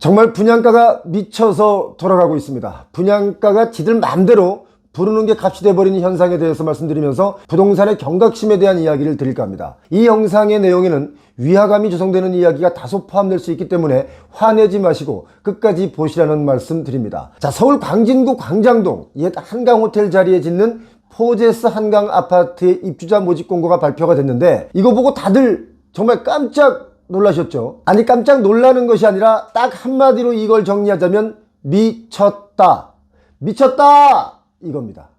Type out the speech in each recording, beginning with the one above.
정말 분양가가 미쳐서 돌아가고 있습니다. 분양가가 지들 마음대로 부르는 게 값이 돼버리는 현상에 대해서 말씀드리면서 부동산의 경각심에 대한 이야기를 드릴까 합니다. 이 영상의 내용에는 위화감이 조성되는 이야기가 다소 포함될 수 있기 때문에 화내지 마시고 끝까지 보시라는 말씀 드립니다. 자, 서울 광진구 광장동 옛 한강호텔 자리에 짓는 포제스 한강 아파트의 입주자 모집 공고가 발표가 됐는데, 이거 보고 다들 정말 깜짝 놀라셨죠? 아니, 깜짝 놀라는 것이 아니라 딱 한마디로 이걸 정리하자면 미쳤다. 미쳤다! 이겁니다.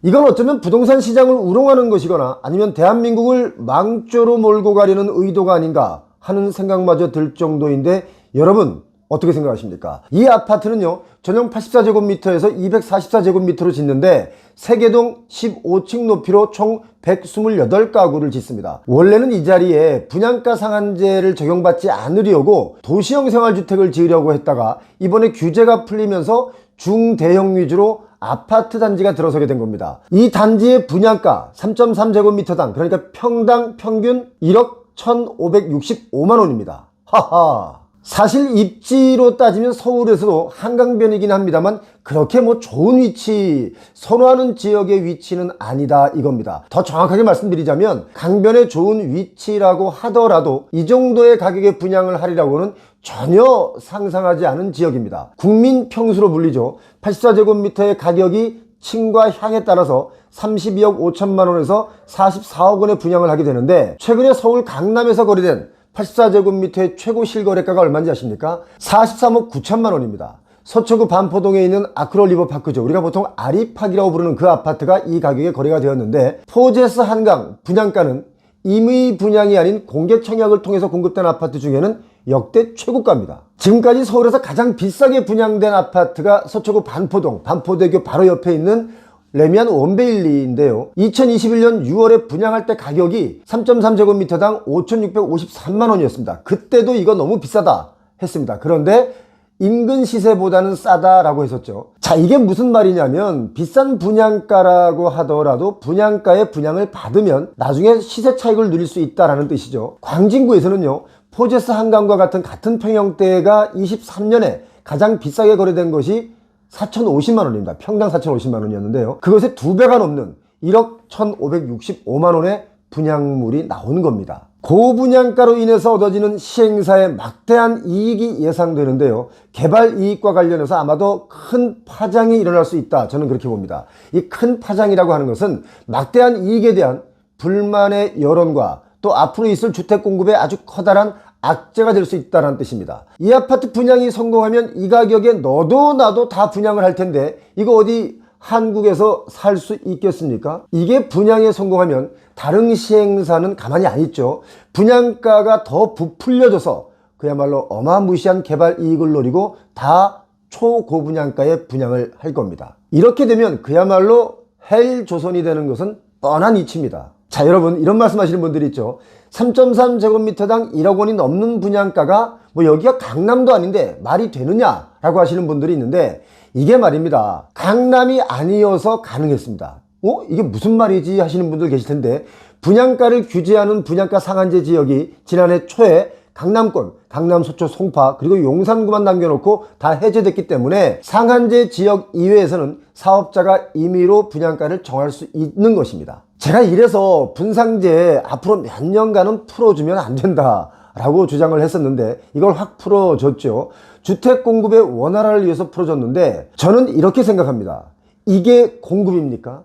이건 어쩌면 부동산 시장을 우롱하는 것이거나 아니면 대한민국을 망조로 몰고 가려는 의도가 아닌가 하는 생각마저 들 정도인데, 여러분 어떻게 생각하십니까? 이 아파트는요, 전용 84제곱미터에서 244제곱미터로 짓는데 세개동 15층 높이로 총 128가구를 짓습니다. 원래는 이 자리에 분양가 상한제를 적용받지 않으려고 도시형 생활주택을 지으려고 했다가 이번에 규제가 풀리면서 중대형 위주로 아파트 단지가 들어서게 된 겁니다. 이 단지의 분양가 3.3제곱미터당, 그러니까 평당 평균 1억 1,565만원입니다. 하하. 사실 입지로 따지면 서울에서도 한강변이긴 합니다만 그렇게 좋은 위치, 선호하는 지역의 위치는 아니다 이겁니다. 더 정확하게 말씀드리자면 강변에 좋은 위치라고 하더라도 이 정도의 가격에 분양을 하리라고는 전혀 상상하지 않은 지역입니다. 국민 평수로 불리죠. 84제곱미터의 가격이 층과 향에 따라서 32억 5천만 원에서 44억 원에 분양을 하게 되는데, 최근에 서울 강남에서 거래된 84제곱미터의 최고 실거래가가 얼마인지 아십니까? 43억 9천만 원입니다. 서초구 반포동에 있는 아크로 리버파크죠. 우리가 보통 아리팍이라고 부르는 그 아파트가 이 가격에 거래가 되었는데, 포제스 한강 분양가는 임의 분양이 아닌 공개 청약을 통해서 공급된 아파트 중에는 역대 최고가입니다. 지금까지 서울에서 가장 비싸게 분양된 아파트가 서초구 반포동, 반포대교 바로 옆에 있는 레미안 원베일리인데요. 2021년 6월에 분양할 때 가격이 3.3제곱미터당 5,653만원이었습니다. 그때도 이거 너무 비싸다 했습니다. 그런데 인근 시세보다는 싸다라고 했었죠. 자, 이게 무슨 말이냐면 비싼 분양가라고 하더라도 분양가에 분양을 받으면 나중에 시세 차익을 누릴 수 있다라는 뜻이죠. 광진구에서는요, 포제스 한강과 같은 평형대가 23년에 가장 비싸게 거래된 것이 4,050만원입니다. 평당 4,050만원이었는데요. 그것의 2배가 넘는 1억 1,565만원의 분양물이 나온 겁니다. 고분양가로 인해서 얻어지는 시행사의 막대한 이익이 예상되는데요. 개발 이익과 관련해서 아마도 큰 파장이 일어날 수 있다, 저는 그렇게 봅니다. 이 큰 파장이라고 하는 것은 막대한 이익에 대한 불만의 여론과 또 앞으로 있을 주택 공급에 아주 커다란 악재가 될 수 있다는 뜻입니다. 이 아파트 분양이 성공하면 이 가격에 너도 나도 다 분양을 할 텐데 이거 어디 한국에서 살 수 있겠습니까? 이게 분양에 성공하면 다른 시행사는 가만히 안 있죠. 분양가가 더 부풀려져서 그야말로 어마무시한 개발 이익을 노리고 다 초고분양가에 분양을 할 겁니다. 이렇게 되면 그야말로 헬조선이 되는 것은 뻔한 이치입니다. 자, 여러분 이런 말씀 하시는 분들이 있죠. 3.3제곱미터당 1억 원이 넘는 분양가가 여기가 강남도 아닌데 말이 되느냐라고 하시는 분들이 있는데, 이게 말입니다. 강남이 아니어서 가능했습니다. 이게 무슨 말이지 하시는 분들 계실 텐데, 분양가를 규제하는 분양가 상한제 지역이 지난해 초에 강남권, 강남, 서초, 송파 그리고 용산구만 남겨놓고 다 해제됐기 때문에 상한제 지역 이외에서는 사업자가 임의로 분양가를 정할 수 있는 것입니다. 제가 이래서 분상제 앞으로 몇 년간은 풀어주면 안 된다라고 주장을 했었는데 이걸 확 풀어줬죠. 주택 공급의 원활화를 위해서 풀어줬는데, 저는 이렇게 생각합니다. 이게 공급입니까?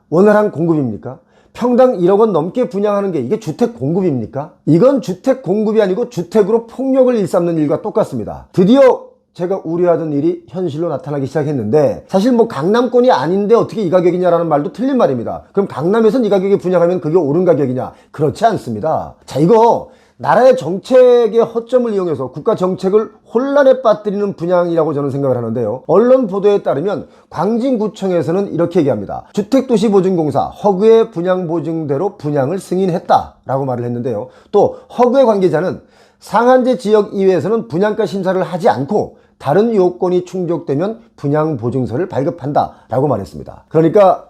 원활한 공급입니까? 평당 1억 원 넘게 분양하는 게 이게 주택 공급입니까? 이건 주택 공급이 아니고 주택으로 폭력을 일삼는 일과 똑같습니다. 드디어 제가 우려하던 일이 현실로 나타나기 시작했는데, 사실 강남권이 아닌데 어떻게 이 가격이냐라는 말도 틀린 말입니다. 그럼 강남에선 이 가격에 분양하면 그게 옳은 가격이냐? 그렇지 않습니다. 자, 이거 나라의 정책의 허점을 이용해서 국가 정책을 혼란에 빠뜨리는 분양이라고 저는 생각을 하는데요. 언론 보도에 따르면 광진구청에서는 이렇게 얘기합니다. 주택도시보증공사 허그의 분양보증대로 분양을 승인했다라고 말을 했는데요. 또 허그의 관계자는 상한제 지역 이외에서는 분양가 심사를 하지 않고 다른 요건이 충족되면 분양보증서를 발급한다라고 말했습니다. 그러니까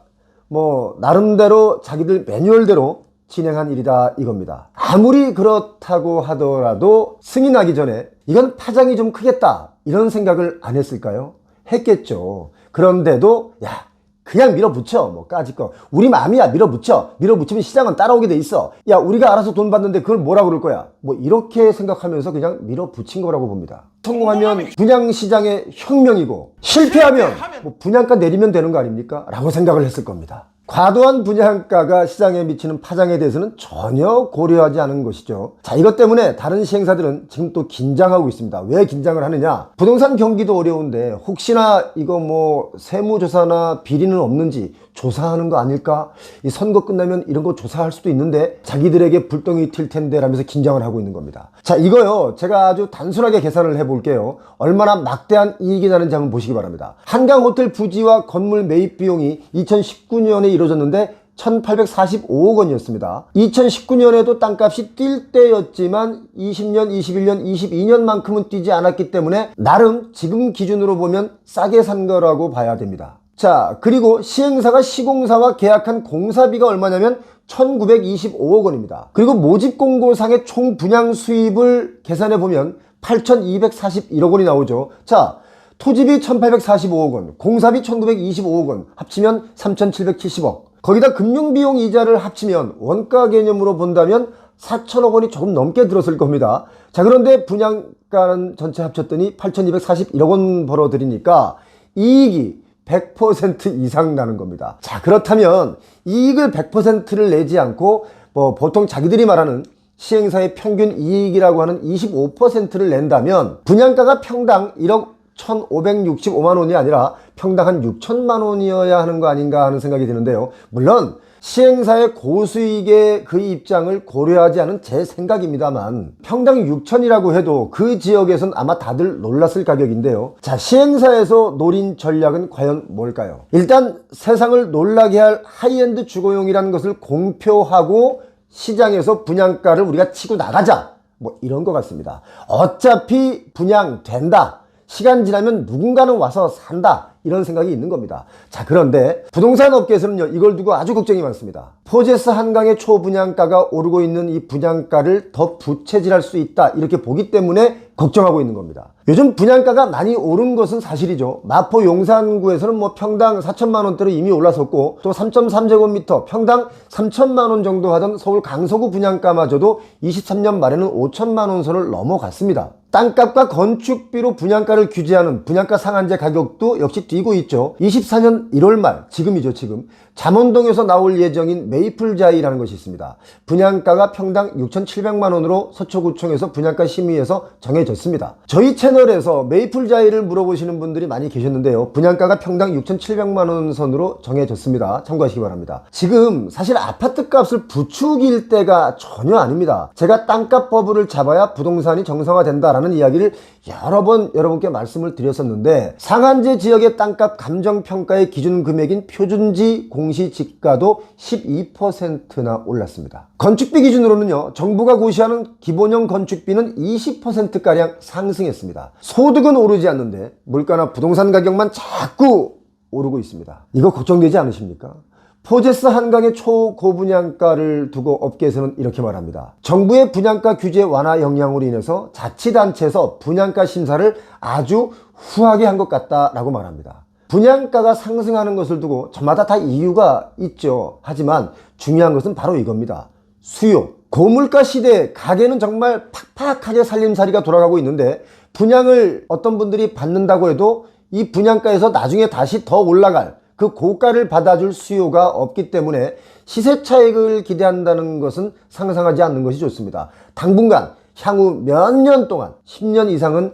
나름대로 자기들 매뉴얼대로 진행한 일이다 이겁니다. 아무리 그렇다고 하더라도 승인하기 전에 이건 파장이 좀 크겠다, 이런 생각을 안 했을까요? 했겠죠. 그런데도 야 그냥 밀어붙여 뭐 까짓 거 우리 마음이야 밀어붙이면 시장은 따라오게 돼 있어 야 우리가 알아서 돈 받는데 그걸 뭐라 그럴 거야 뭐 이렇게 생각하면서 그냥 밀어붙인 거라고 봅니다. 성공하면 분양시장의 혁명이고 실패하면 뭐 분양가 내리면 되는 거 아닙니까? 라고 생각을 했을 겁니다. 과도한 분양가가 시장에 미치는 파장에 대해서는 전혀 고려하지 않은 것이죠. 자, 이것 때문에 다른 시행사들은 지금 또 긴장하고 있습니다. 왜 긴장을 하느냐? 부동산 경기도 어려운데 혹시나 이거 뭐 세무조사나 비리는 없는지 조사하는 거 아닐까? 이 선거 끝나면 이런 거 조사할 수도 있는데 자기들에게 불똥이 튈 텐데 라면서 긴장을 하고 있는 겁니다. 자, 이거요. 제가 아주 단순하게 계산을 해볼게요. 얼마나 막대한 이익이 나는지 한번 보시기 바랍니다. 한강호텔 부지와 건물 매입 비용이 2019년에 이루어졌는데 1845억 원이었습니다. 2019년에도 땅값이 뛸 때였지만 20년, 21년, 22년만큼은 뛰지 않았기 때문에 나름 지금 기준으로 보면 싸게 산 거라고 봐야 됩니다. 자, 그리고 시행사가 시공사와 계약한 공사비가 얼마냐면 1925억 원입니다. 그리고 모집공고상의 총 분양 수입을 계산해 보면 8241억 원이 나오죠. 자, 토지비 1845억 원, 공사비 1925억 원, 합치면 3770억. 거기다 금융비용 이자를 합치면 원가 개념으로 본다면 4천억 원이 조금 넘게 들었을 겁니다. 자, 그런데 분양가는 전체 합쳤더니 8241억 원 벌어들이니까 이익이 100% 이상 나는 겁니다. 자, 그렇다면 이익을 100%를 내지 않고 뭐 보통 자기들이 말하는 시행사의 평균 이익이라고 하는 25%를 낸다면 분양가가 평당 1억 1,565만 원이 아니라 평당 한 6천만 원이어야 하는 거 아닌가 하는 생각이 드는데요. 물론 시행사의 고수익의 그 입장을 고려하지 않은 제 생각입니다만 평당 6천이라고 해도 그 지역에선 아마 다들 놀랐을 가격인데요. 자, 시행사에서 노린 전략은 과연 뭘까요? 일단 세상을 놀라게 할 하이엔드 주거용이라는 것을 공표하고 시장에서 분양가를 우리가 치고 나가자 뭐 이런 것 같습니다. 어차피 분양된다. 시간 지나면 누군가는 와서 산다. 이런 생각이 있는 겁니다. 자, 그런데 부동산 업계에서는요, 이걸 두고 아주 걱정이 많습니다. 포제스 한강의 초분양가가 오르고 있는 이 분양가를 더 부채질할 수 있다. 이렇게 보기 때문에 걱정하고 있는 겁니다. 요즘 분양가가 많이 오른 것은 사실이죠. 마포 용산구에서는 뭐 평당 4천만 원대로 이미 올라섰고 또 3.3제곱미터 평당 3천만 원 정도 하던 서울 강서구 분양가마저도 23년 말에는 5천만 원 선을 넘어갔습니다. 땅값과 건축비로 분양가를 규제하는 분양가 상한제 가격도 역시 뛰고 있죠. 24년 1월 말, 지금이죠, 지금. 잠원동에서 나올 예정인 메이플자이라는 것이 있습니다. 분양가가 평당 6,700만 원으로 서초구청에서 분양가 심의에서 정해졌습니다. 저희 채널에서 메이플자이를 물어보시는 분들이 많이 계셨는데요. 분양가가 평당 6,700만 원 선으로 정해졌습니다. 참고하시기 바랍니다. 지금 사실 아파트 값을 부추길 때가 전혀 아닙니다. 제가 땅값 버블을 잡아야 부동산이 정상화된다라는 이야기를 여러 번 여러분께 말씀을 드렸었는데 상한제 지역의 땅값 감정평가의 기준 금액인 표준지 공시지가도 12%나 올랐습니다. 건축비 기준으로는요, 정부가 고시하는 기본형 건축비는 20%가량 상승했습니다. 소득은 오르지 않는데 물가나 부동산 가격만 자꾸 오르고 있습니다. 이거 걱정되지 않으십니까? 포제스 한강의 초고분양가를 두고 업계에서는 이렇게 말합니다. 정부의 분양가 규제 완화 영향으로 인해서 자치단체에서 분양가 심사를 아주 후하게 한 것 같다라고 말합니다. 분양가가 상승하는 것을 두고 저마다 다 이유가 있죠. 하지만 중요한 것은 바로 이겁니다. 수요. 고물가 시대에 가게는 정말 팍팍하게 살림살이가 돌아가고 있는데 분양을 어떤 분들이 받는다고 해도 이 분양가에서 나중에 다시 더 올라갈 그 고가를 받아줄 수요가 없기 때문에 시세 차익을 기대한다는 것은 상상하지 않는 것이 좋습니다. 당분간 향후 몇 년 동안 10년 이상은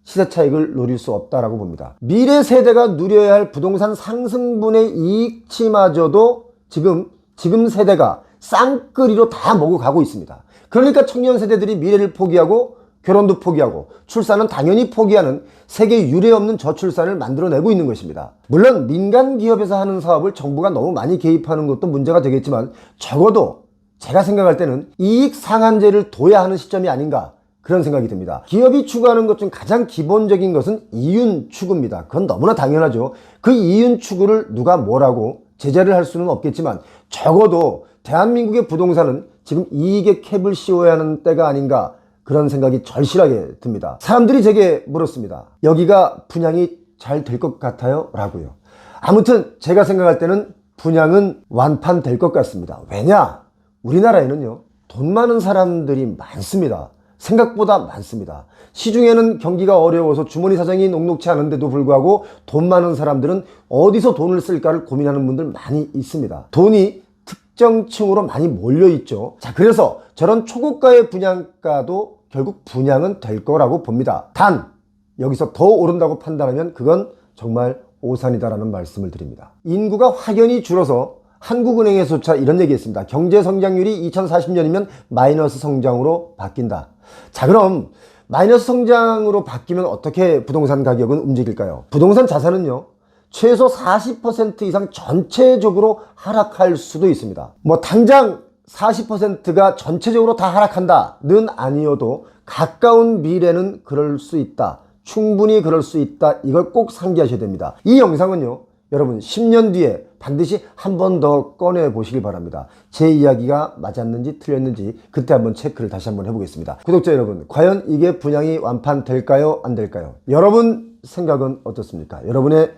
시세 차익을 노릴 수 없다라고 봅니다. 미래 세대가 누려야 할 부동산 상승분의 이익치마저도 지금 세대가 쌍끌이로 다 먹어가고 있습니다. 그러니까 청년 세대들이 미래를 포기하고 결혼도 포기하고 출산은 당연히 포기하는 세계 유례 없는 저출산을 만들어내고 있는 것입니다. 물론 민간 기업에서 하는 사업을 정부가 너무 많이 개입하는 것도 문제가 되겠지만 적어도 제가 생각할 때는 이익 상한제를 둬야 하는 시점이 아닌가 그런 생각이 듭니다. 기업이 추구하는 것 중 가장 기본적인 것은 이윤 추구입니다. 그건 너무나 당연하죠. 그 이윤 추구를 누가 뭐라고 제재를 할 수는 없겠지만 적어도 대한민국의 부동산은 지금 이익의 캡을 씌워야 하는 때가 아닌가 그런 생각이 절실하게 듭니다. 사람들이 제게 물었습니다. 여기가 분양이 잘 될 것 같아요? 라고요. 아무튼 제가 생각할 때는 분양은 완판될 것 같습니다. 왜냐? 우리나라에는요, 돈 많은 사람들이 많습니다. 생각보다 많습니다. 시중에는 경기가 어려워서 주머니 사정이 녹록치 않은데도 불구하고 돈 많은 사람들은 어디서 돈을 쓸까를 고민하는 분들 많이 있습니다. 돈이 특정 층으로 많이 몰려있죠. 자, 그래서 저런 초고가의 분양가도 결국 분양은 될 거라고 봅니다. 단, 여기서 더 오른다고 판단하면 그건 정말 오산이다라는 말씀을 드립니다. 인구가 확연히 줄어서 한국은행에서조차 이런 얘기 했습니다. 경제 성장률이 2040년이면 마이너스 성장으로 바뀐다. 자, 그럼 마이너스 성장으로 바뀌면 어떻게 부동산 가격은 움직일까요? 부동산 자산은요, 최소 40% 이상 전체적으로 하락할 수도 있습니다. 뭐 당장 40%가 전체적으로 다 하락한다는 아니어도 가까운 미래는 그럴 수 있다. 충분히 그럴 수 있다. 이걸 꼭 상기하셔야 됩니다. 이 영상은요, 여러분 10년 뒤에 반드시 한 번 더 꺼내 보시길 바랍니다. 제 이야기가 맞았는지 틀렸는지 그때 한번 체크를 다시 한번 해보겠습니다. 구독자 여러분, 과연 이게 분양이 완판될까요? 안 될까요? 여러분 생각은 어떻습니까? 여러분의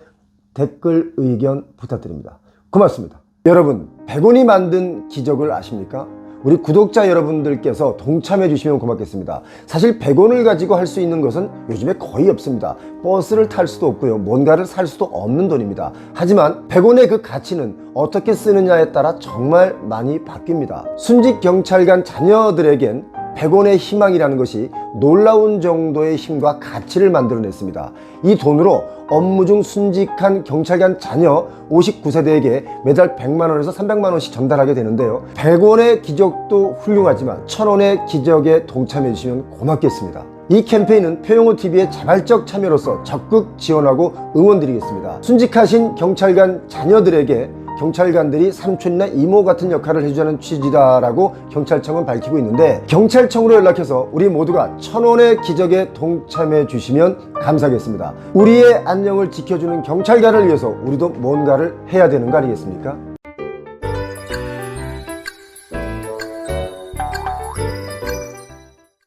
댓글 의견 부탁드립니다. 고맙습니다. 여러분, 100원이 만든 기적을 아십니까? 우리 구독자 여러분들께서 동참해 주시면 고맙겠습니다. 사실 100원을 가지고 할 수 있는 것은 요즘에 거의 없습니다. 버스를 탈 수도 없고요, 뭔가를 살 수도 없는 돈입니다. 하지만 100원의 그 가치는 어떻게 쓰느냐에 따라 정말 많이 바뀝니다. 순직 경찰관 자녀들에겐 100원의 희망이라는 것이 놀라운 정도의 힘과 가치를 만들어냈습니다. 이 돈으로 업무 중 순직한 경찰관 자녀 59세대에게 매달 100만원에서 300만원씩 전달하게 되는데요. 100원의 기적도 훌륭하지만 1000원의 기적에 동참해 주시면 고맙겠습니다. 이 캠페인은 표용호TV의 자발적 참여로서 적극 지원하고 응원드리겠습니다. 순직하신 경찰관 자녀들에게 경찰관들이 삼촌이나 이모 같은 역할을 해주자는 취지다라고 경찰청은 밝히고 있는데, 경찰청으로 연락해서 우리 모두가 1000원의 기적에 동참해 주시면 감사하겠습니다. 우리의 안녕을 지켜주는 경찰관을 위해서 우리도 뭔가를 해야 되는 거 아니겠습니까?